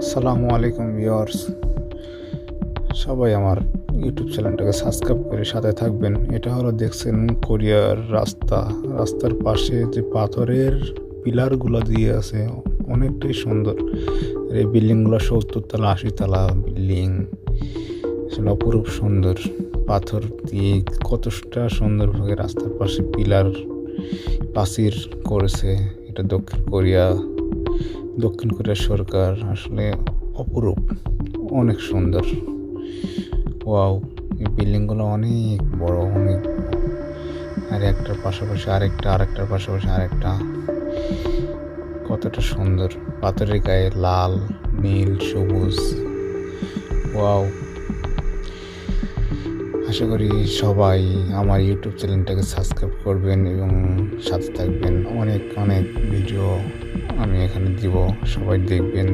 আসসালামু আলাইকুম ভিউয়ার্স, সবাই আমার ইউটিউব চ্যানেলটাকে সাবস্ক্রাইব করে সাথে থাকবেন। এটা হলো দেখছেন কোরিয়ার রাস্তার পাশে যে পাথরের পিলারগুলো দিয়ে আছে, অনেকটাই সুন্দর। এই বিল্ডিংগুলো 70 তলা 80 তলা বিল্ডিং, আসলে অপরূপ সুন্দর। পাথর দিয়ে কতটা সুন্দরভাবে রাস্তার পাশে প্রাচীর করেছে। এটা দক্ষিণ কোরিয়ার সরকার, আসলে অপরূপ, অনেক সুন্দর। ওয়াও, এই বিল্ডিংগুলো অনেক বড়, অনেক, আর একটার পাশাপাশি আরেকটার পাশাপাশি আরেকটা, কতটা সুন্দর। পাথরের গায়ে লাল, নীল, সবুজ। ওয়াও, আশা করি সবাই আমার ইউটিউব চ্যানেলটাকে সাবস্ক্রাইব করবেন এবং সাথে থাকবেন। অনেক অনেক ভিডিও আমি এখানে দিব, সবাই দেখবেন।